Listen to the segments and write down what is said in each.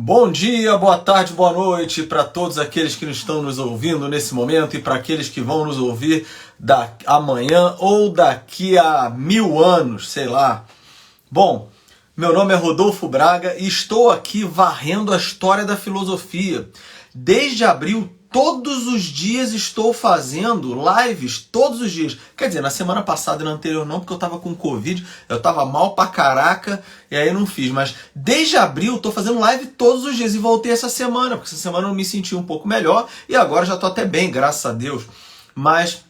Bom dia, boa tarde, boa noite para todos aqueles que estão nos ouvindo nesse momento e para aqueles que vão nos ouvir amanhã ou daqui a 1000 anos, sei lá. Bom, meu nome é Rodolfo Braga e estou aqui varrendo a história da filosofia. Desde abril, todos os dias estou fazendo lives, todos os dias. Quer dizer, na semana passada e na anterior não, porque eu estava com Covid, eu estava mal pra caraca, e aí eu não fiz. Mas desde abril estou fazendo live todos os dias e voltei essa semana, porque essa semana eu me senti um pouco melhor e agora já estou até bem, graças a Deus. Mas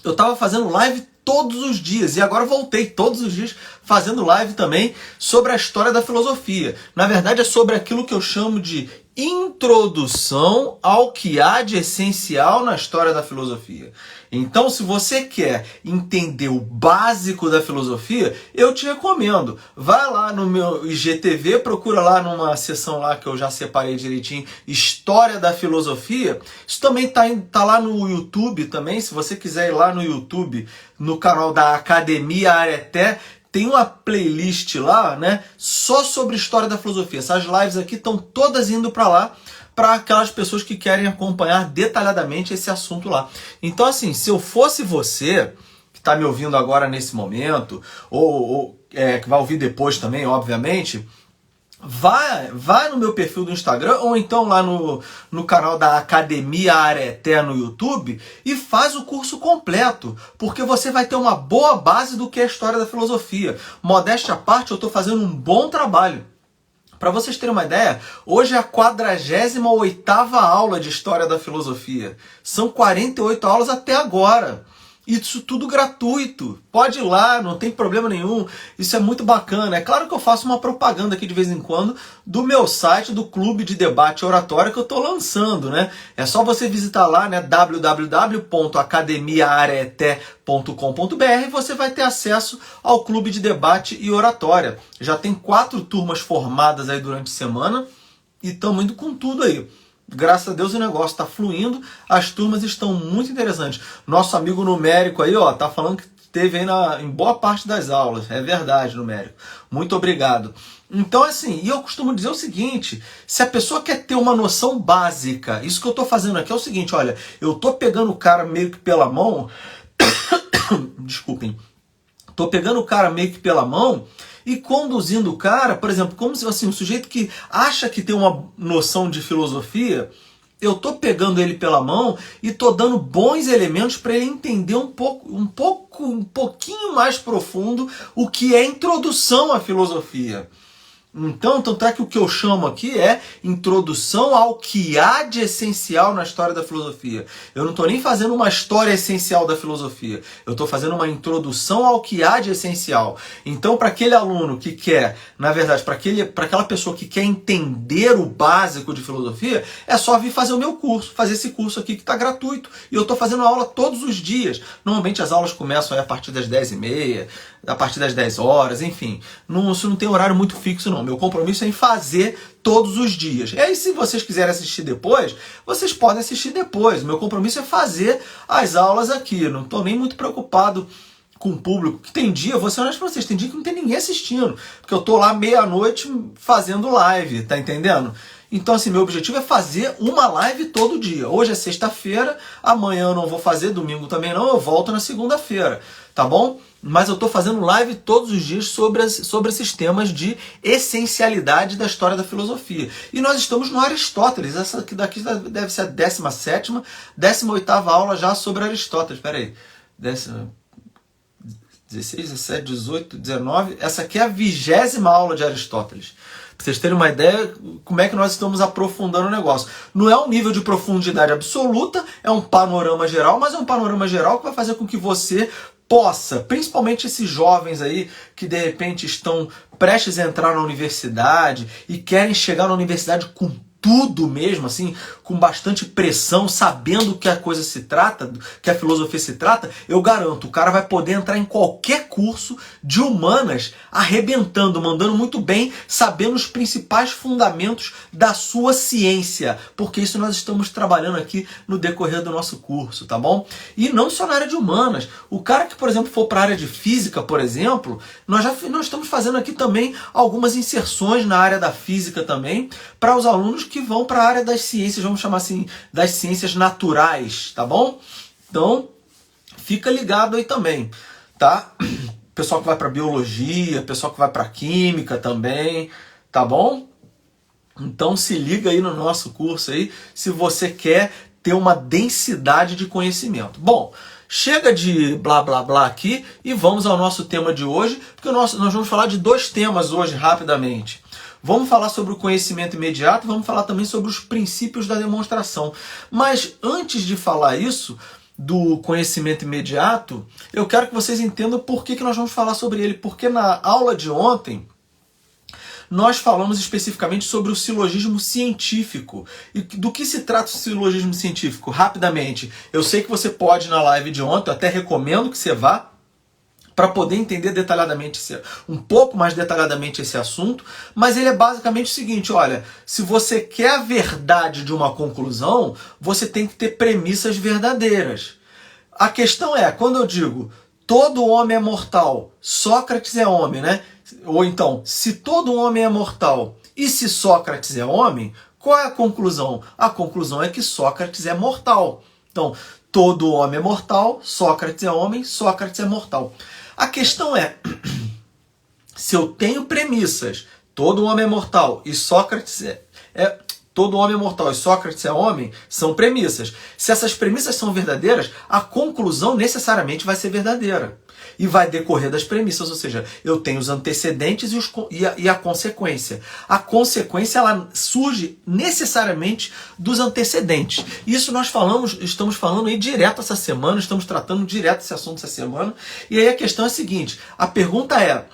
eu estava fazendo live todos os dias e agora voltei todos os dias fazendo live também sobre a história da filosofia. Na verdade é sobre aquilo que eu chamo de introdução ao que há de essencial na história da filosofia. Então, se você quer entender o básico da filosofia, eu te recomendo. Vai lá no meu IGTV, procura lá numa seção lá que eu já separei direitinho, História da Filosofia. Isso também tá lá no YouTube também, se você quiser ir lá no YouTube, no canal da Academia Areté, tem uma playlist lá, né, só sobre história da filosofia. Essas lives aqui estão todas indo para lá, para aquelas pessoas que querem acompanhar detalhadamente esse assunto lá. Então, assim, se eu fosse você, que está me ouvindo agora nesse momento, ou que vai ouvir depois também, obviamente, vai no meu perfil do Instagram ou então lá no canal da Academia Areté no YouTube e faz o curso completo, porque você vai ter uma boa base do que é a história da filosofia. Modéstia à parte, eu estou fazendo um bom trabalho. Para vocês terem uma ideia, hoje é a 48ª aula de História da Filosofia. São 48 aulas até agora. Isso tudo gratuito. Pode ir lá, não tem problema nenhum. Isso é muito bacana. É claro que eu faço uma propaganda aqui de vez em quando do meu site, do Clube de Debate e Oratória que eu estou lançando, né? É só você visitar lá, né? www.academiaareté.com.br e você vai ter acesso ao Clube de Debate e Oratória. Já tem 4 turmas formadas aí durante a semana e estamos indo com tudo aí. Graças a Deus o negócio está fluindo, as turmas estão muito interessantes. Nosso amigo numérico aí, ó, tá falando que teve aí em boa parte das aulas. É verdade, numérico. Muito obrigado. Então, assim, e eu costumo dizer o seguinte, se a pessoa quer ter uma noção básica, isso que eu estou fazendo aqui é o seguinte, olha, eu estou pegando o cara meio que pela mão, desculpem, estou pegando o cara meio que pela mão e conduzindo o cara, por exemplo, como se assim, um sujeito que acha que tem uma noção de filosofia, eu tô pegando ele pela mão e tô dando bons elementos para ele entender um pouquinho mais profundo o que é introdução à filosofia. Então, tanto é que o que eu chamo aqui é introdução ao que há de essencial na história da filosofia. Eu não estou nem fazendo uma história essencial da filosofia. Eu estou fazendo uma introdução ao que há de essencial. Então, para aquele aluno que quer, na verdade, para aquela pessoa que quer entender o básico de filosofia, é só vir fazer o meu curso, fazer esse curso aqui que está gratuito. E eu estou fazendo aula todos os dias. Normalmente as aulas começam aí a partir das 10h30, a partir das 10 horas, enfim. Isso não tem horário muito fixo, não. Meu compromisso é em fazer todos os dias. E aí, se vocês quiserem assistir depois, vocês podem assistir depois. Meu compromisso é fazer as aulas aqui. Não estou nem muito preocupado com o público. Que tem dia, vou ser honesto pra vocês, tem dia que não tem ninguém assistindo. Porque eu tô lá meia-noite fazendo live, tá entendendo? Então, assim, meu objetivo é fazer uma live todo dia. Hoje é sexta-feira, amanhã eu não vou fazer, domingo também não, eu volto na segunda-feira, tá bom? Mas eu estou fazendo live todos os dias sobre esses temas de essencialidade da história da filosofia. E nós estamos no Aristóteles. Essa daqui deve ser a 17ª, 18ª aula já sobre Aristóteles. Espera aí. 16, 17, 18, 19. Essa aqui é a 20ª aula de Aristóteles. Para vocês terem uma ideia como é que nós estamos aprofundando o negócio. Não é um nível de profundidade absoluta, é um panorama geral, mas é um panorama geral que vai fazer com que você possa, principalmente esses jovens aí que de repente estão prestes a entrar na universidade e querem chegar na universidade com tudo mesmo, assim, com bastante pressão, sabendo que a coisa se trata, que a filosofia se trata, eu garanto, o cara vai poder entrar em qualquer curso de humanas, arrebentando, mandando muito bem, sabendo os principais fundamentos da sua ciência, porque isso nós estamos trabalhando aqui no decorrer do nosso curso, tá bom? E não só na área de humanas, o cara que, por exemplo, for para a área de física, por exemplo, nós estamos fazendo aqui também algumas inserções na área da física também, para os alunos que vão para a área das ciências, vamos chamar assim, das ciências naturais, tá bom? Então, fica ligado aí também, tá? Pessoal que vai para biologia, pessoal que vai para química também, tá bom? Então se liga aí no nosso curso aí, se você quer ter uma densidade de conhecimento. Bom, chega de blá blá blá aqui e vamos ao nosso tema de hoje, porque nós vamos falar de 2 temas hoje rapidamente. Vamos falar sobre o conhecimento imediato, vamos falar também sobre os princípios da demonstração. Mas antes de falar isso, do conhecimento imediato, eu quero que vocês entendam por que nós vamos falar sobre ele. Porque na aula de ontem, nós falamos especificamente sobre o silogismo científico. E do que se trata o silogismo científico? Rapidamente, eu sei que você pode na live de ontem, eu até recomendo que você vá, para poder entender detalhadamente, um pouco mais detalhadamente esse assunto, mas ele é basicamente o seguinte, olha, se você quer a verdade de uma conclusão, você tem que ter premissas verdadeiras. A questão é, quando eu digo, todo homem é mortal, Sócrates é homem, né? Ou então, se todo homem é mortal e se Sócrates é homem, qual é a conclusão? A conclusão é que Sócrates é mortal. Então, todo homem é mortal, Sócrates é homem, Sócrates é mortal. A questão é, se eu tenho premissas, todo homem é mortal e Sócrates todo homem é mortal e Sócrates é homem, são premissas. Se essas premissas são verdadeiras, a conclusão necessariamente vai ser verdadeira. E vai decorrer das premissas, ou seja, eu tenho os antecedentes e a consequência. A consequência ela surge necessariamente dos antecedentes. Isso nós estamos falando aí direto essa semana, estamos tratando direto esse assunto essa semana. E aí a questão é a seguinte, a pergunta é,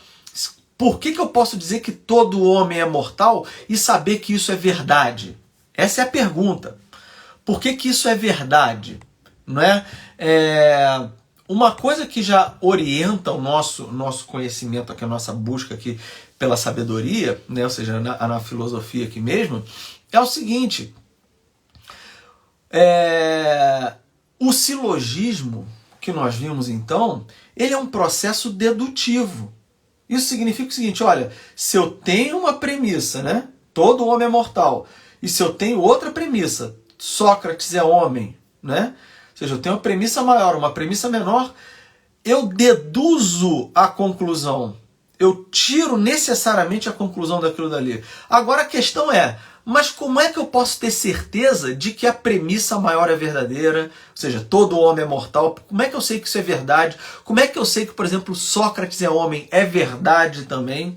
por que eu posso dizer que todo homem é mortal e saber que isso é verdade? Essa é a pergunta. Por que isso é verdade? Não é? Uma coisa que já orienta o nosso conhecimento, aqui, a nossa busca aqui pela sabedoria, né? Ou seja, na filosofia aqui mesmo, é o seguinte. O silogismo que nós vimos então, ele é um processo dedutivo. Isso significa o seguinte, olha, se eu tenho uma premissa, né? Todo homem é mortal. E se eu tenho outra premissa, Sócrates é homem, né? Ou seja, eu tenho uma premissa maior, uma premissa menor, eu deduzo a conclusão. Eu tiro necessariamente a conclusão daquilo dali. Agora a questão é, mas como é que eu posso ter certeza de que a premissa maior é verdadeira? Ou seja, todo homem é mortal. Como é que eu sei que isso é verdade? Como é que eu sei que, por exemplo, Sócrates é homem é verdade também?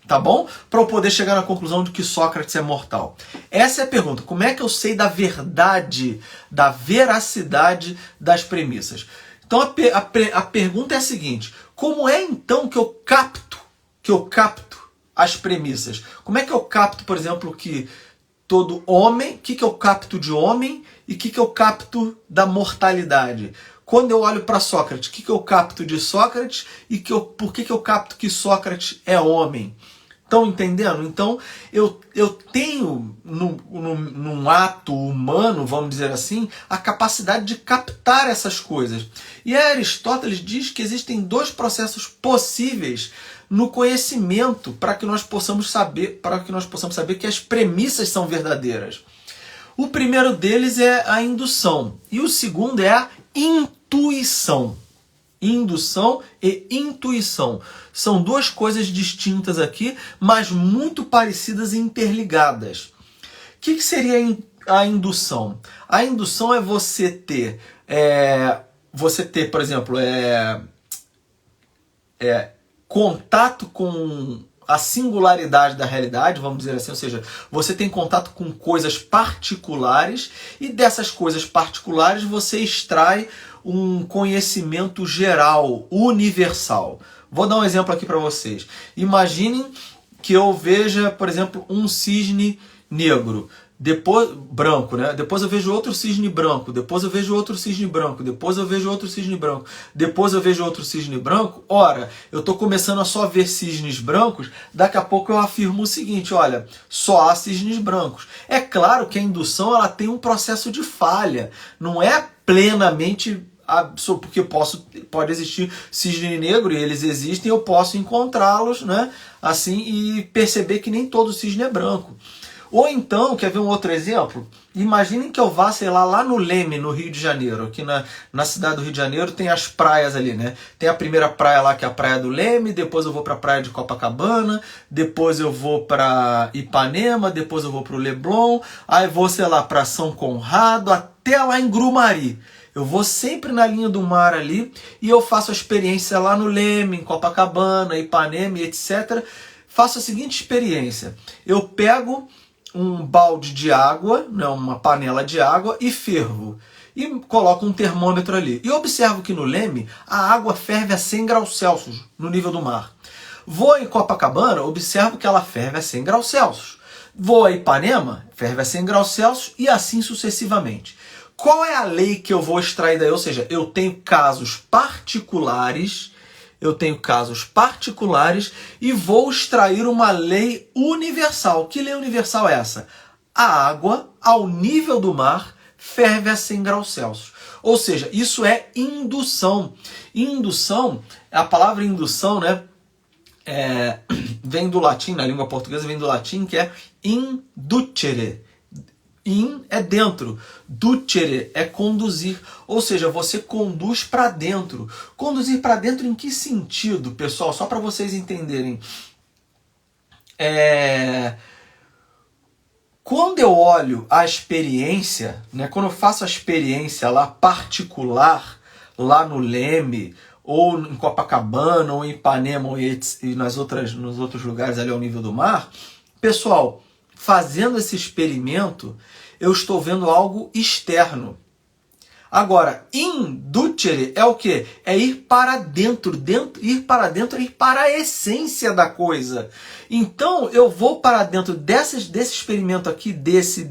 Tá bom? Para eu poder chegar na conclusão de que Sócrates é mortal. Essa é a pergunta. Como é que eu sei da verdade, da veracidade das premissas? Então a pergunta é a seguinte. Como é então que eu capto as premissas? Como é que eu capto, por exemplo, que todo homem, o que eu capto de homem e o que eu capto da mortalidade? Quando eu olho para Sócrates, o que eu capto de Sócrates e por que eu capto que Sócrates é homem? Estão entendendo? Então, eu tenho, num ato humano, vamos dizer assim, a capacidade de captar essas coisas. E Aristóteles diz que existem 2 processos possíveis no conhecimento para que nós possamos saber que as premissas são verdadeiras. O primeiro deles é a indução e o segundo é a intuição. Indução e intuição. São 2 coisas distintas aqui, mas muito parecidas e interligadas. O que seria a indução? A indução é você ter, por exemplo, contato com a singularidade da realidade, vamos dizer assim, ou seja, você tem contato com coisas particulares e dessas coisas particulares você extrai um conhecimento geral, universal. Vou dar um exemplo aqui para vocês. Imaginem que eu veja, por exemplo, um cisne negro. depois branco, né? Depois eu vejo outro cisne branco, depois eu vejo outro cisne branco, depois eu vejo outro cisne branco, depois eu vejo outro cisne branco. Ora, eu estou começando a só ver cisnes brancos, daqui a pouco eu afirmo o seguinte, olha, só há cisnes brancos. É claro que a indução ela tem um processo de falha, não é plenamente porque pode existir cisne negro e eles existem, eu posso encontrá-los, né? Assim, e perceber que nem todo cisne é branco. Ou então, quer ver um outro exemplo? Imaginem que eu vá, sei lá no Leme, no Rio de Janeiro. Aqui na cidade do Rio de Janeiro tem as praias ali, né? Tem a primeira praia lá, que é a Praia do Leme, depois eu vou para a Praia de Copacabana, depois eu vou para Ipanema, depois eu vou para o Leblon, aí vou, sei lá, para São Conrado, até lá em Grumari. Eu vou sempre na linha do mar ali e eu faço a experiência lá no Leme, em Copacabana, Ipanema, etc. Faço a seguinte experiência. Eu pego um balde de água, né, uma panela de água e fervo. E coloco um termômetro ali. E observo que no Leme a água ferve a 100 graus Celsius no nível do mar. Vou em Copacabana, observo que ela ferve a 100 graus Celsius. Vou a Ipanema, ferve a 100 graus Celsius e assim sucessivamente. Qual é a lei que eu vou extrair daí? Ou seja, eu tenho casos particulares e vou extrair uma lei universal. Que lei universal é essa? A água, ao nível do mar, ferve a 100 graus Celsius. Ou seja, isso é indução. Indução, a palavra indução, né, vem do latim, na língua portuguesa vem do latim, que é inducere. In é dentro, ducere é conduzir, ou seja, você conduz para dentro. Conduzir para dentro em que sentido, pessoal? Só para vocês entenderem. Quando eu olho a experiência, né, quando eu faço a experiência lá particular, lá no Leme, ou em Copacabana, ou em Ipanema, ou nos outros lugares ali ao nível do mar, pessoal, fazendo esse experimento, eu estou vendo algo externo. Agora, inducere é o quê? É ir para dentro. Ir para dentro é ir para a essência da coisa. Então, eu vou para dentro desse experimento aqui, desse,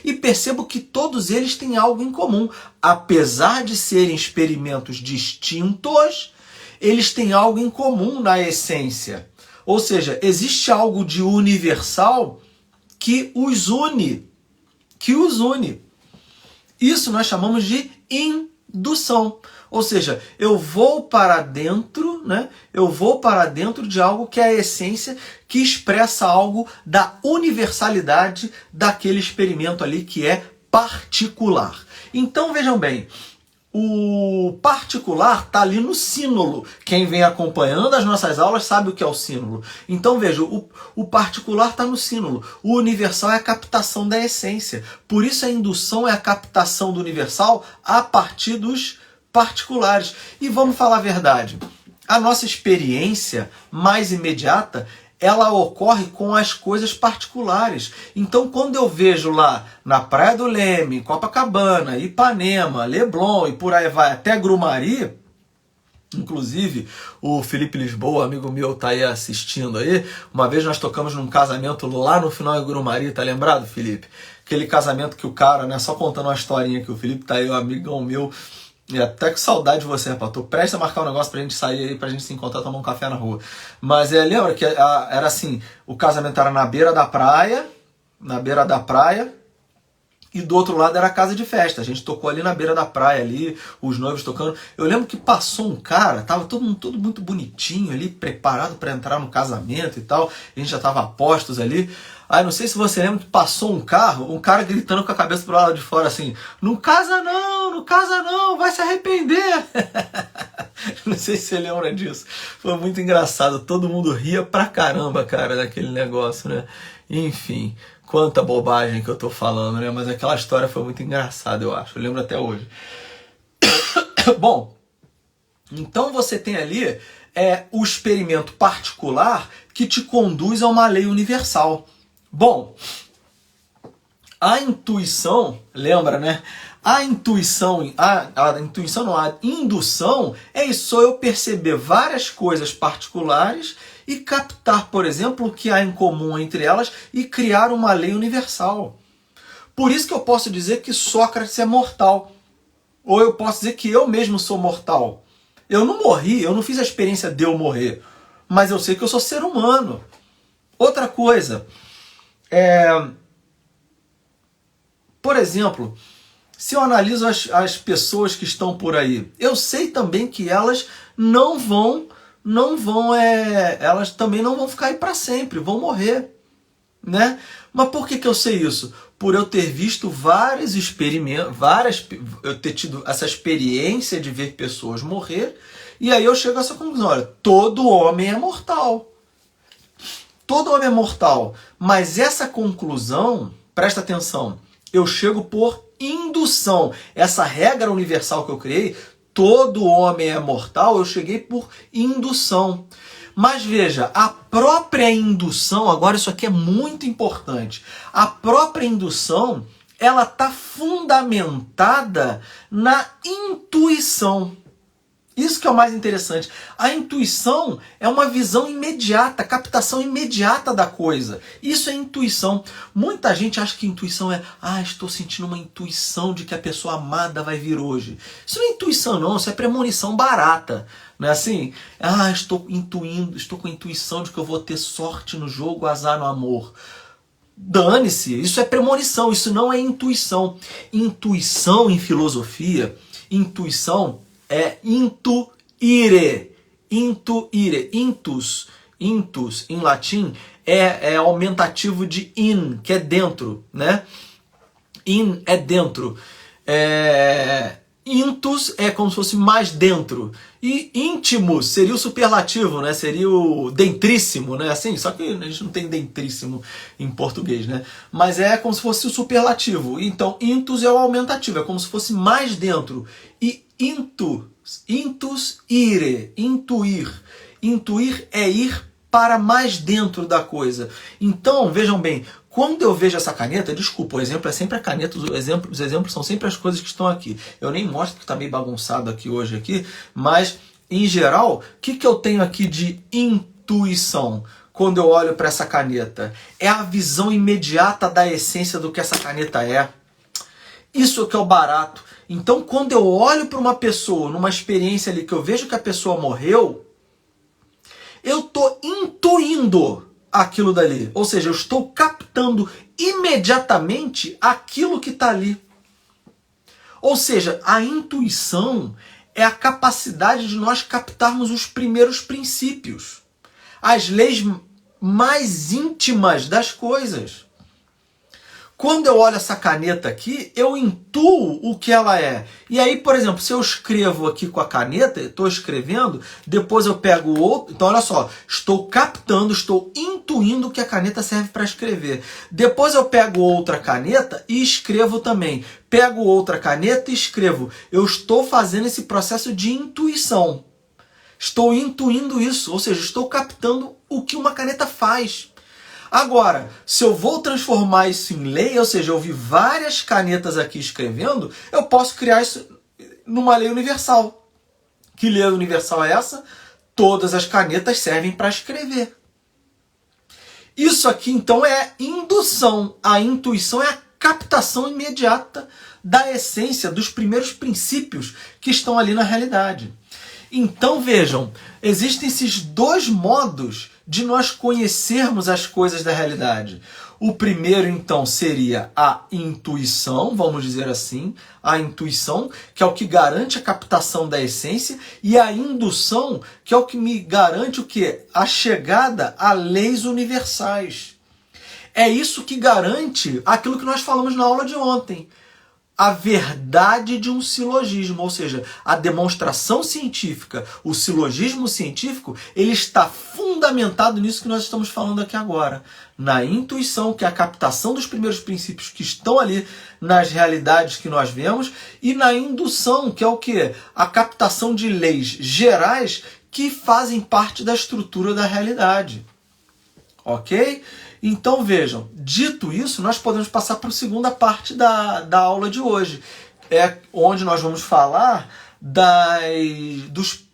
e percebo que todos eles têm algo em comum. Apesar de serem experimentos distintos, eles têm algo em comum na essência. Ou seja, existe algo de universal que os une. Isso nós chamamos de indução. Ou seja, eu vou para dentro, né? Eu vou para dentro de algo que é a essência, que expressa algo da universalidade daquele experimento ali que é particular. Então vejam bem, o particular está ali no sínulo. Quem vem acompanhando as nossas aulas sabe o que é o sínulo. Então veja, o particular está no sínulo. O universal é a captação da essência. Por isso a indução é a captação do universal a partir dos particulares. E vamos falar a verdade. A nossa experiência mais imediata, ela ocorre com as coisas particulares. Então, quando eu vejo lá na Praia do Leme, Copacabana, Ipanema, Leblon e por aí vai até Grumari, inclusive o Felipe Lisboa, amigo meu, tá aí assistindo aí. Uma vez nós tocamos num casamento lá no final de Grumari, tá lembrado, Felipe? Aquele casamento que o cara, né, só contando uma historinha que o Felipe tá aí, um amigão meu, e até com saudade de você, rapaz. Tô prestes a marcar um negócio pra gente sair aí, pra gente se encontrar, tomar um café na rua. Mas lembra que era assim, o casamento era na beira da praia, e do outro lado era a casa de festa. A gente tocou ali na beira da praia, ali, os noivos tocando. Eu lembro que passou um cara, tava todo muito bonitinho ali, preparado para entrar no casamento e tal. A gente já tava a postos ali. Aí não sei se você lembra que passou um cara gritando com a cabeça pro lado de fora assim, não casa não, vai se arrepender. Não sei se você lembra disso. Foi muito engraçado, todo mundo ria pra caramba, cara, daquele negócio, né? Enfim, quanta bobagem que eu tô falando, né? Mas aquela história foi muito engraçada, eu acho. Eu lembro até hoje. Bom, então você tem ali o experimento particular que te conduz a uma lei universal. Bom, a intuição, lembra, né? A indução é isso, só eu perceber várias coisas particulares e captar, por exemplo, o que há em comum entre elas e criar uma lei universal. Por isso que eu posso dizer que Sócrates é mortal. Ou eu posso dizer que eu mesmo sou mortal. Eu não morri, eu não fiz a experiência de eu morrer, mas eu sei que eu sou ser humano. Outra coisa, por exemplo, se eu analiso as pessoas que estão por aí, eu sei também que elas elas também não vão ficar aí para sempre, vão morrer, né? Mas por que eu sei isso? Por eu ter visto vários experimentos, eu ter tido essa experiência de ver pessoas morrer, e aí eu chego a essa conclusão, olha, todo homem é mortal. Todo homem é mortal, mas essa conclusão, presta atenção, eu chego por indução. Essa regra universal que eu criei, todo homem é mortal, eu cheguei por indução. Mas veja, a própria indução, agora isso aqui é muito importante, a própria indução, ela está fundamentada na intuição. Isso que é o mais interessante. A intuição é uma visão imediata, captação imediata da coisa. Isso é intuição. Muita gente acha que intuição é, estou sentindo uma intuição de que a pessoa amada vai vir hoje. Isso não é intuição não, isso é premonição barata. Não é assim? Estou com a intuição de que eu vou ter sorte no jogo, azar no amor. Dane-se, isso é premonição, isso não é intuição. Intuição em filosofia, intuição é intuire. Intuire. Intus em latim é aumentativo de in, que é dentro, né? In é dentro. Intus é como se fosse mais dentro. E íntimos seria o superlativo, né? Seria o dentríssimo, né? Assim, só que a gente não tem dentríssimo em português, né? Mas é como se fosse o superlativo. Então, intus é o aumentativo, é como se fosse mais dentro. E intus ire, intuir. Intuir é ir para mais dentro da coisa. Então, vejam bem, quando eu vejo essa caneta, desculpa, o exemplo é sempre a caneta, os exemplos são sempre as coisas que estão aqui. Eu nem mostro porque está meio bagunçado aqui hoje, mas, em geral, o que eu tenho aqui de intuição quando eu olho para essa caneta? É a visão imediata da essência do que essa caneta é. Isso que é o barato. Então, quando eu olho para uma pessoa, numa experiência ali, que eu vejo que a pessoa morreu, eu estou intuindo aquilo dali. Ou seja, eu estou captando imediatamente aquilo que está ali. Ou seja, a intuição é a capacidade de nós captarmos os primeiros princípios, as leis mais íntimas das coisas. Quando eu olho essa caneta aqui, eu intuo o que ela é. E aí, por exemplo, se eu escrevo aqui com a caneta, estou escrevendo, depois eu pego outro. Então, olha só, estou captando, estou intuindo que a caneta serve para escrever. Depois eu pego outra caneta e escrevo também. Pego outra caneta e escrevo. Eu estou fazendo esse processo de intuição. Estou intuindo isso, ou seja, estou captando o que uma caneta faz. Agora, se eu vou transformar isso em lei, ou seja, eu vi várias canetas aqui escrevendo, eu posso criar isso numa lei universal. Que lei universal é essa? Todas as canetas servem para escrever. Isso aqui, então, é indução. A intuição é a captação imediata da essência, dos primeiros princípios que estão ali na realidade. Então, vejam, existem esses dois modos de nós conhecermos as coisas da realidade. O primeiro, então, seria a intuição, vamos dizer assim, a intuição, que é o que garante a captação da essência, e a indução, que é o que me garante o quê? A chegada a leis universais. É isso que garante aquilo que nós falamos na aula de ontem. A verdade de um silogismo, ou seja, a demonstração científica, o silogismo científico, ele está fundamentado nisso que nós estamos falando aqui agora. Na intuição, que é a captação dos primeiros princípios que estão ali nas realidades que nós vemos, e na indução, que é o quê? A captação de leis gerais que fazem parte da estrutura da realidade. Ok? Então vejam, dito isso, nós podemos passar para a segunda parte da aula de hoje, onde nós vamos falar dos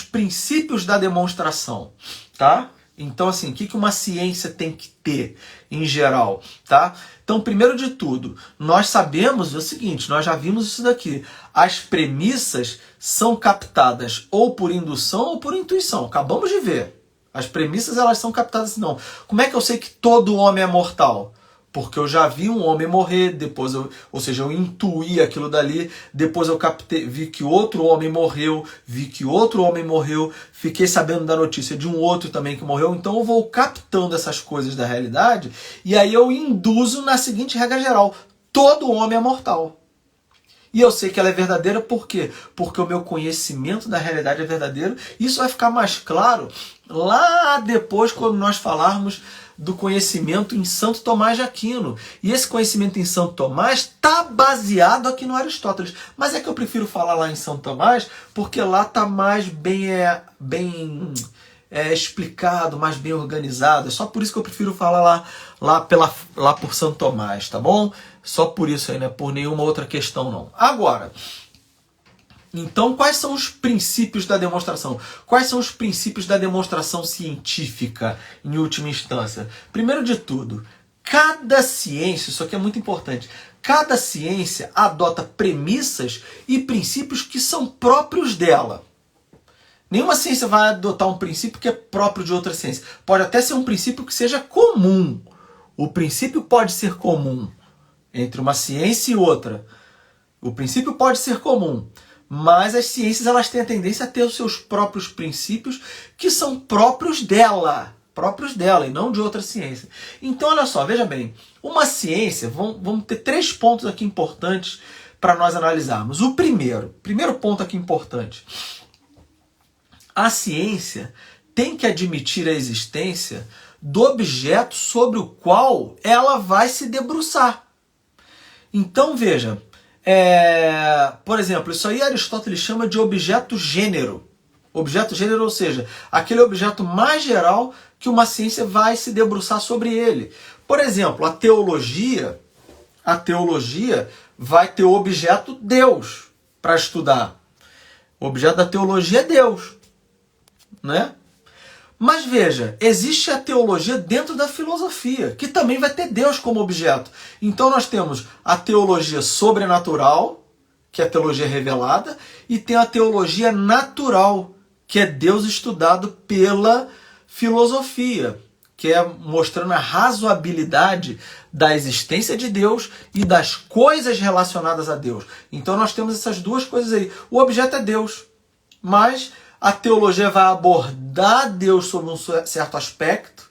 princípios da demonstração. tá? Então, assim, o que uma ciência tem que ter em geral, tá? Então, primeiro de tudo, nós sabemos o seguinte, nós já vimos isso daqui. As premissas são captadas ou por indução ou por intuição. Acabamos de ver. As premissas, elas são captadas assim, não. Como é que eu sei que todo homem é mortal? Porque eu já vi um homem morrer, depois ou seja, eu intuí aquilo dali, depois eu vi que outro homem morreu, fiquei sabendo da notícia de um outro também que morreu, então eu vou captando essas coisas da realidade e aí eu induzo na seguinte regra geral: todo homem é mortal. E eu sei que ela é verdadeira por quê? Porque o meu conhecimento da realidade é verdadeiro. Isso vai ficar mais claro lá depois, quando nós falarmos do conhecimento em Santo Tomás de Aquino. E esse conhecimento em Santo Tomás está baseado aqui no Aristóteles. Mas é que eu prefiro falar lá em Santo Tomás, porque lá está mais bem explicado, mais bem organizado. É só por isso que eu prefiro falar lá por Santo Tomás, tá bom? Só por isso aí, não é por nenhuma outra questão não. Agora, então quais são os princípios da demonstração? Quais são os princípios da demonstração científica em última instância? Primeiro de tudo, cada ciência, isso aqui é muito importante, cada ciência adota premissas e princípios que são próprios dela. Nenhuma ciência vai adotar um princípio que é próprio de outra ciência. Pode até ser um princípio que seja comum. O princípio pode ser comum entre uma ciência e outra. O princípio pode ser comum, mas as ciências elas têm a tendência a ter os seus próprios princípios que são próprios dela e não de outra ciência. Então, olha só, veja bem, uma ciência, vamos ter 3 pontos aqui importantes para nós analisarmos. O primeiro ponto aqui importante: a ciência tem que admitir a existência do objeto sobre o qual ela vai se debruçar. Então, veja, por exemplo, isso aí Aristóteles chama de objeto-gênero. Objeto-gênero, ou seja, aquele objeto mais geral que uma ciência vai se debruçar sobre ele. Por exemplo, a teologia vai ter o objeto Deus para estudar. O objeto da teologia é Deus, né? Mas veja, existe a teologia dentro da filosofia, que também vai ter Deus como objeto. Então nós temos a teologia sobrenatural, que é a teologia revelada, e tem a teologia natural, que é Deus estudado pela filosofia, que é mostrando a razoabilidade da existência de Deus e das coisas relacionadas a Deus. Então nós temos essas duas coisas aí. O objeto é Deus, mas a teologia vai abordar Deus sob um certo aspecto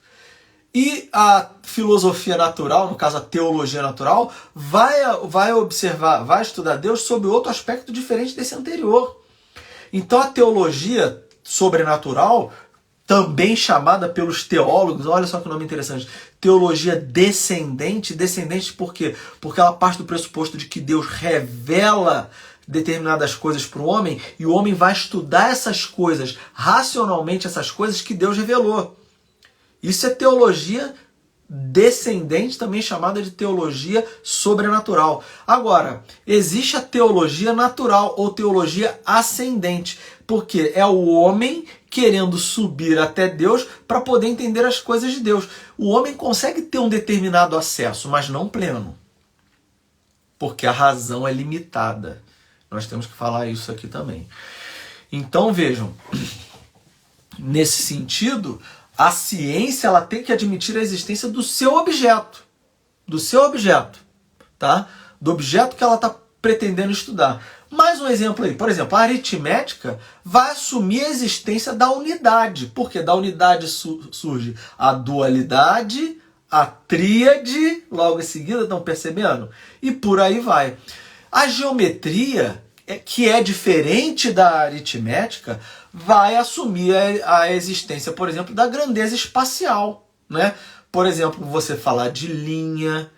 e a filosofia natural, no caso a teologia natural, vai observar, vai estudar Deus sob outro aspecto diferente desse anterior. Então a teologia sobrenatural, também chamada pelos teólogos, olha só que nome interessante, teologia descendente. Descendente por quê? Porque ela parte do pressuposto de que Deus revela determinadas coisas para o homem e o homem vai estudar essas coisas, racionalmente essas coisas que Deus revelou. Isso é teologia descendente, também chamada de teologia sobrenatural. Agora, existe a teologia natural ou teologia ascendente, porque é o homem querendo subir até Deus para poder entender as coisas de Deus. O homem consegue ter um determinado acesso, mas não pleno, porque a razão é limitada. Nós temos que falar isso aqui também. Então vejam, nesse sentido, a ciência ela tem que admitir a existência do seu objeto, tá? Do objeto que ela está pretendendo estudar. Mais um exemplo aí, por exemplo, a aritmética vai assumir a existência da unidade, porque da unidade surge a dualidade, a tríade, logo em seguida, estão percebendo? E por aí vai. A geometria, que é diferente da aritmética, vai assumir a existência, por exemplo, da grandeza espacial, né? Por exemplo, você falar de linha,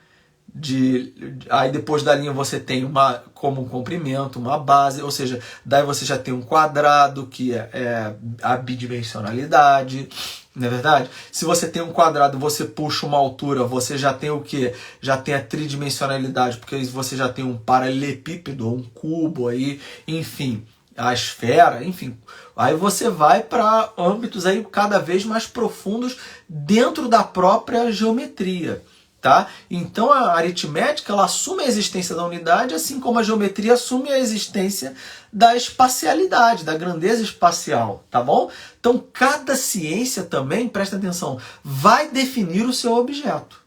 aí depois da linha você tem como um comprimento, uma base, ou seja, daí você já tem um quadrado, que é a bidimensionalidade, não é verdade? Se você tem um quadrado, você puxa uma altura, você já tem o quê? Já tem a tridimensionalidade, porque você já tem um paralelepípedo, um cubo aí, enfim. a esfera, enfim. Aí você vai para âmbitos aí cada vez mais profundos dentro da própria geometria. Tá? Então a aritmética ela assume a existência da unidade, assim como a geometria assume a existência da espacialidade, da grandeza espacial, tá bom? Então cada ciência também, presta atenção, vai definir o seu objeto.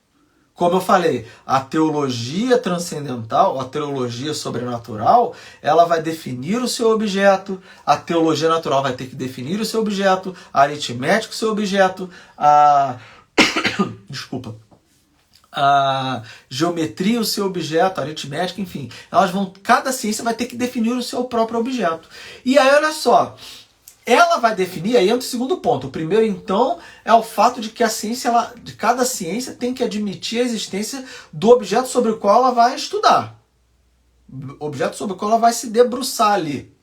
Como eu falei, a teologia transcendental, a teologia sobrenatural, ela vai definir o seu objeto, a teologia natural vai ter que definir o seu objeto, a aritmética o seu objeto, desculpa. A geometria, o seu objeto, a aritmética, enfim, cada ciência vai ter que definir o seu próprio objeto. E aí, olha só, ela vai definir, aí entra o segundo ponto. O primeiro, então, é o fato de que cada ciência tem que admitir a existência do objeto sobre o qual ela vai estudar. O objeto sobre o qual ela vai se debruçar ali.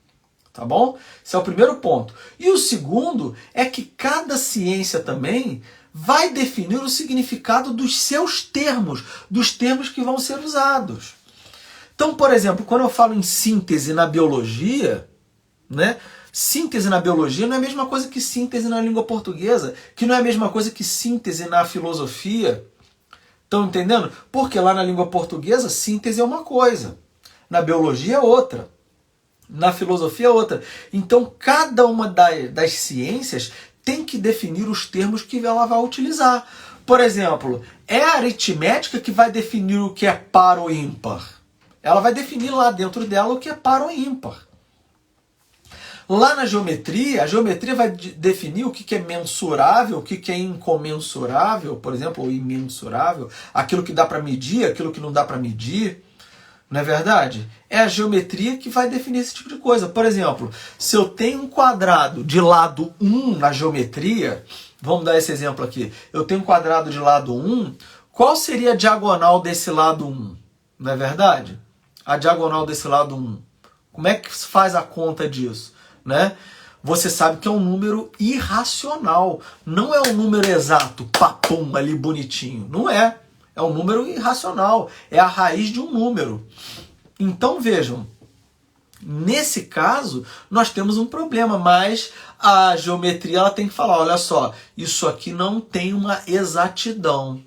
Tá bom? Esse é o primeiro ponto. E o segundo é que cada ciência também vai definir o significado dos seus termos, dos termos que vão ser usados. Então, por exemplo, quando eu falo em síntese na biologia, né? Síntese na biologia não é a mesma coisa que síntese na língua portuguesa, que não é a mesma coisa que síntese na filosofia. Estão entendendo? Porque lá na língua portuguesa, síntese é uma coisa, na biologia é outra, na filosofia é outra. Então, cada uma das ciências tem que definir os termos que ela vai utilizar. Por exemplo, é a aritmética que vai definir o que é par ou ímpar. Ela vai definir lá dentro dela o que é par ou ímpar. Lá na geometria, a geometria vai definir o que é mensurável, o que é incomensurável, por exemplo, ou imensurável, aquilo que dá para medir, aquilo que não dá para medir. Não é verdade? É a geometria que vai definir esse tipo de coisa. Por exemplo, se eu tenho um quadrado de lado 1 na geometria, vamos dar esse exemplo aqui. Eu tenho um quadrado de lado 1, qual seria a diagonal desse lado 1? Não é verdade? A diagonal desse lado 1. Como é que se faz a conta disso? Né? Você sabe que é um número irracional. Não é um número exato, papum, ali bonitinho. Não é. É um número irracional, é a raiz de um número. Então vejam, nesse caso nós temos um problema, mas a geometria ela tem que falar, olha só, isso aqui não tem uma exatidão.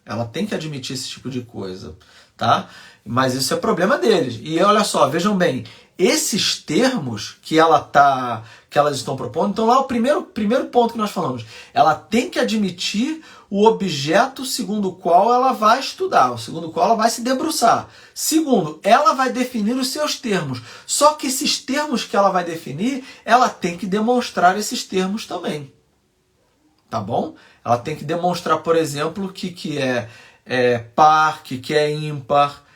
Ela tem que admitir esse tipo de coisa, tá? Mas isso é problema deles. E olha só, vejam bem, esses termos que elas estão propondo, então lá o primeiro ponto que nós falamos, ela tem que admitir o objeto segundo o qual ela vai estudar, segundo o qual ela vai se debruçar. Segundo, ela vai definir os seus termos. Só que esses termos que ela vai definir, ela tem que demonstrar esses termos também. Tá bom? Ela tem que demonstrar, por exemplo, o que é par, o que é ímpar.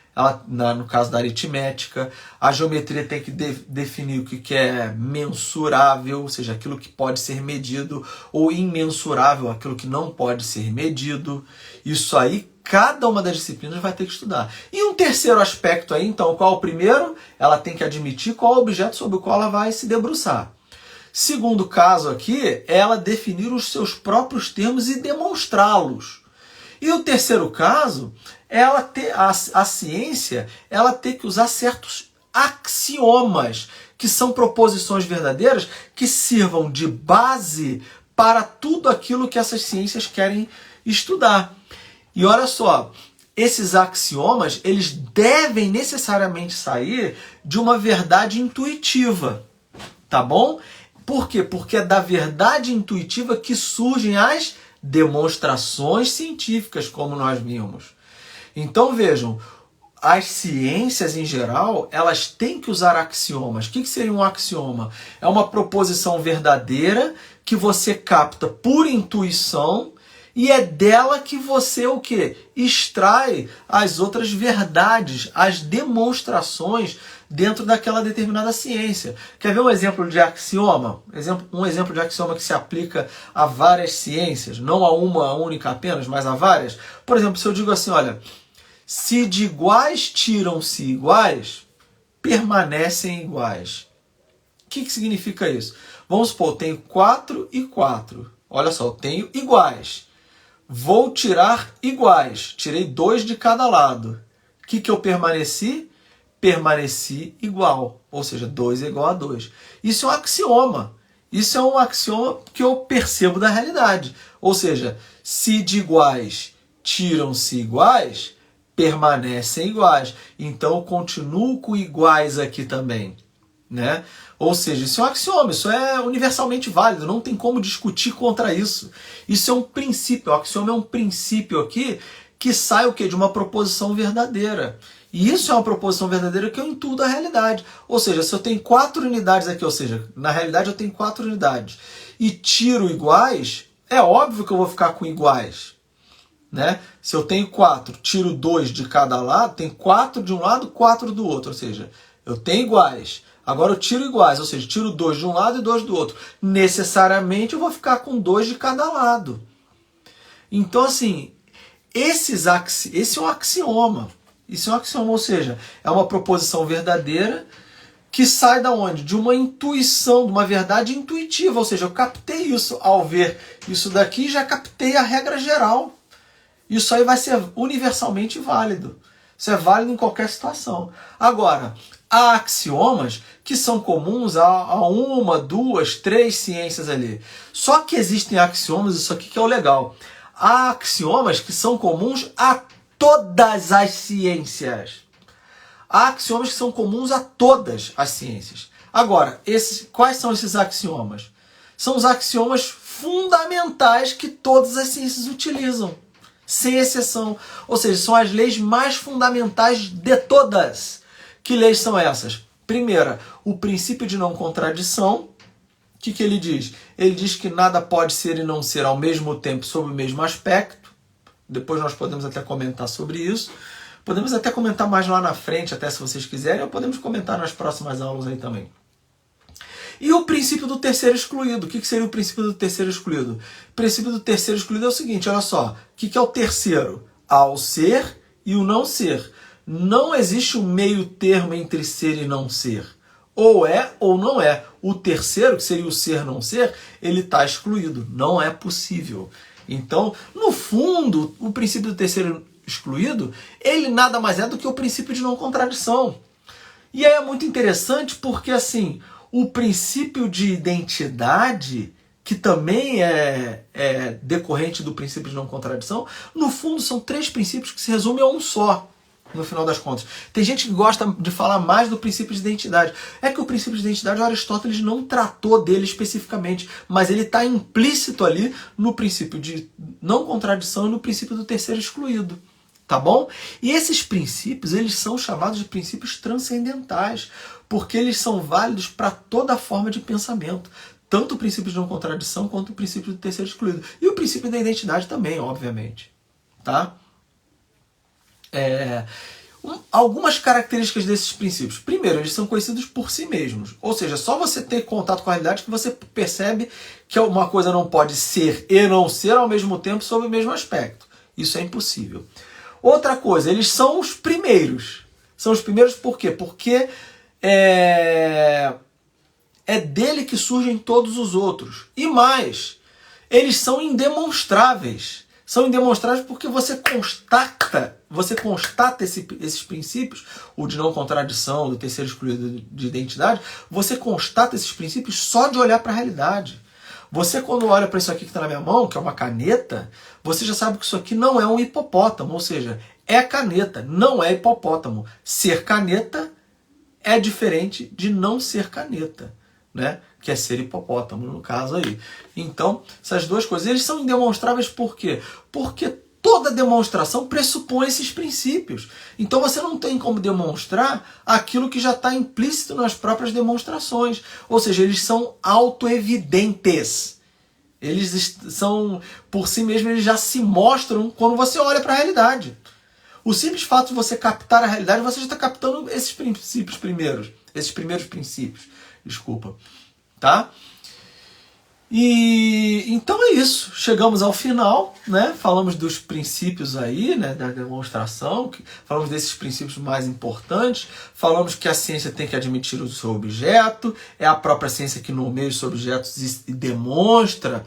No caso da aritmética, a geometria tem que definir o que é mensurável, ou seja, aquilo que pode ser medido, ou imensurável, aquilo que não pode ser medido. Isso aí, cada uma das disciplinas vai ter que estudar. E um terceiro aspecto aí, então, qual é o primeiro? Ela tem que admitir qual é o objeto sobre o qual ela vai se debruçar. Segundo caso aqui, é ela definir os seus próprios termos e demonstrá-los. E o terceiro caso, a ciência ela tem que usar certos axiomas, que são proposições verdadeiras, que sirvam de base para tudo aquilo que essas ciências querem estudar. E olha só, esses axiomas eles devem necessariamente sair de uma verdade intuitiva, tá bom? Por quê? Porque é da verdade intuitiva que surgem as demonstrações científicas, como nós vimos. Então vejam, as ciências em geral, elas têm que usar axiomas. O que seria um axioma? É uma proposição verdadeira que você capta por intuição e é dela que você o quê? Extrai as outras verdades, as demonstrações dentro daquela determinada ciência. Quer ver um exemplo de axioma? Um exemplo de axioma que se aplica a várias ciências, não a uma única apenas, mas a várias. Por exemplo, se eu digo assim, olha, se de iguais tiram-se iguais, permanecem iguais. O que significa isso? Vamos supor, eu tenho 4 e 4. Olha só, eu tenho iguais. Vou tirar iguais. Tirei 2 de cada lado. O que eu permaneci? permaneci igual, ou seja, 2 é igual a 2. Isso é um axioma. Isso é um axioma que eu percebo da realidade. Ou seja, se de iguais tiram-se iguais, permanecem iguais. Então, eu continuo com iguais aqui também, né? Ou seja, isso é um axioma, isso é universalmente válido, não tem como discutir contra isso. Isso é um princípio, o axioma é um princípio aqui que sai o quê? De uma proposição verdadeira. E isso é uma proposição verdadeira que eu intuo da realidade. Ou seja, se eu tenho 4 unidades aqui, ou seja, na realidade eu tenho 4 unidades, e tiro iguais, é óbvio que eu vou ficar com iguais, né? Se eu tenho 4, tiro 2 de cada lado, tem 4 de um lado, 4 do outro. Ou seja, eu tenho iguais. Agora eu tiro iguais, ou seja, tiro 2 de um lado e 2 do outro. Necessariamente eu vou ficar com 2 de cada lado. Então, assim, esse é um axioma. Isso é um axioma, ou seja, é uma proposição verdadeira que sai da onde? De uma intuição, de uma verdade intuitiva. Ou seja, eu captei isso ao ver isso daqui e já captei a regra geral. Isso aí vai ser universalmente válido. Isso é válido em qualquer situação. Agora, há axiomas que são comuns a 1, 2, 3 ciências ali. Só que existem axiomas, isso aqui que é o legal. Há axiomas que são comuns a todas as ciências. Há axiomas que são comuns a todas as ciências. Agora, quais são esses axiomas? São os axiomas fundamentais que todas as ciências utilizam, sem exceção. Ou seja, são as leis mais fundamentais de todas. Que leis são essas? Primeira, o princípio de não contradição. O que ele diz? Ele diz que nada pode ser e não ser ao mesmo tempo sob o mesmo aspecto. Depois nós podemos até comentar sobre isso. Podemos até comentar mais lá na frente, até se vocês quiserem, ou podemos comentar nas próximas aulas aí também. E o princípio do terceiro excluído. O que seria o princípio do terceiro excluído? O princípio do terceiro excluído é o seguinte, olha só. O que é o terceiro? Há o ser e o não ser. Não existe um meio termo entre ser e não ser. Ou é ou não é. O terceiro, que seria o ser não ser, ele está excluído. Não é possível. Então, no fundo, o princípio do terceiro excluído, ele nada mais é do que o princípio de não contradição. E aí é muito interessante porque, assim, o princípio de identidade, que também é decorrente do princípio de não contradição, no fundo são 3 princípios que se resumem a um só, no final das contas. Tem gente que gosta de falar mais do princípio de identidade. É que o princípio de identidade, Aristóteles não tratou dele especificamente, mas ele está implícito ali no princípio de não contradição e no princípio do terceiro excluído. Tá bom? E esses princípios, eles são chamados de princípios transcendentais, porque eles são válidos para toda forma de pensamento. Tanto o princípio de não contradição, quanto o princípio do terceiro excluído. E o princípio da identidade também, obviamente. Tá? Algumas características desses princípios. Primeiro, eles são conhecidos por si mesmos. Ou seja, só você ter contato com a realidade que você percebe que uma coisa não pode ser e não ser ao mesmo tempo sob o mesmo aspecto. Isso é impossível. Outra coisa, eles são os primeiros. São os primeiros por quê? Porque é dele que surgem todos os outros. E mais, eles são indemonstráveis. São indemonstráveis porque você constata esses princípios, o de não contradição, do terceiro excluído de identidade, você constata esses princípios só de olhar para a realidade. Você, quando olha para isso aqui que está na minha mão, que é uma caneta, você já sabe que isso aqui não é um hipopótamo, ou seja, é caneta, não é hipopótamo. Ser caneta é diferente de não ser caneta, né? Que é ser hipopótamo, no caso aí. Então, essas duas coisas, eles são indemonstráveis por quê? Porque toda demonstração pressupõe esses princípios. Então você não tem como demonstrar aquilo que já está implícito nas próprias demonstrações. Ou seja, eles são autoevidentes. Eles são, por si mesmos, eles já se mostram quando você olha para a realidade. O simples fato de você captar a realidade, você já está captando esses princípios primeiros. Esses primeiros princípios. Desculpa. Tá? E então é isso, chegamos ao final, né? Falamos dos princípios aí, né, da demonstração, falamos desses princípios mais importantes, falamos que a ciência tem que admitir o seu objeto, é a própria ciência que nomeia os objetos e demonstra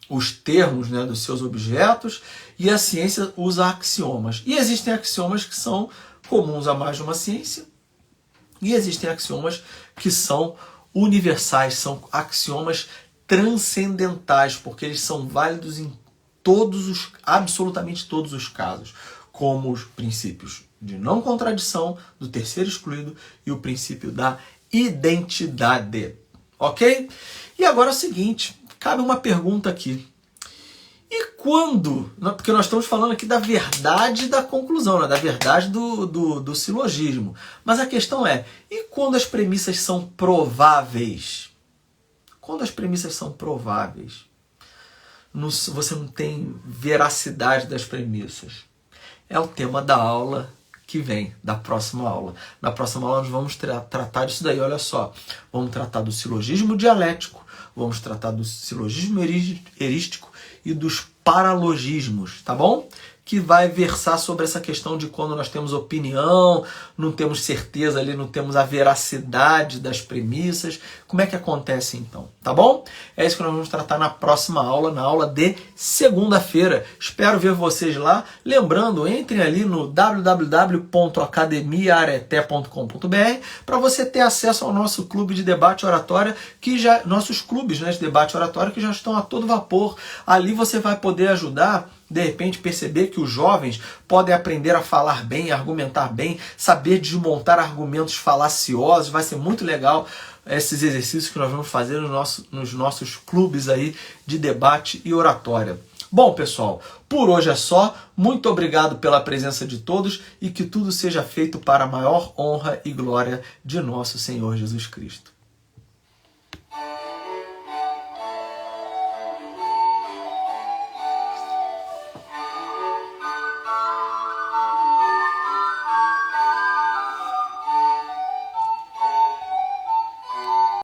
os termos, né, dos seus objetos, e a ciência usa axiomas. E existem axiomas que são comuns a mais de uma ciência, e existem axiomas que são universais, são axiomas transcendentais, porque eles são válidos em absolutamente todos os casos, como os princípios de não contradição, do terceiro excluído e o princípio da identidade. Ok? E agora é o seguinte, cabe uma pergunta aqui. E quando, porque nós estamos falando aqui da verdade da conclusão, né? Da verdade do silogismo. Mas a questão é, e quando as premissas são prováveis? Quando as premissas são prováveis, você não tem veracidade das premissas. É o tema da aula que vem, da próxima aula. Na próxima aula nós vamos tratar disso daí, olha só. Vamos tratar do silogismo dialético, vamos tratar do silogismo erístico e dos paralogismos, tá bom? Que vai versar sobre essa questão de quando nós temos opinião, não temos certeza ali, não temos a veracidade das premissas. Como é que acontece então, tá bom? É isso que nós vamos tratar na próxima aula, na aula de segunda-feira. Espero ver vocês lá. Lembrando, entrem ali no www.academiaareté.com.br para você ter acesso ao nosso clube de debate oratória, nossos clubes, né, de debate oratório que já estão a todo vapor. Ali você vai poder ajudar, de repente, perceber que os jovens podem aprender a falar bem, argumentar bem, saber desmontar argumentos falaciosos. Vai ser muito legal esses exercícios que nós vamos fazer nos nossos clubes aí de debate e oratória. Bom, pessoal, por hoje é só. Muito obrigado pela presença de todos e que tudo seja feito para a maior honra e glória de nosso Senhor Jesus Cristo.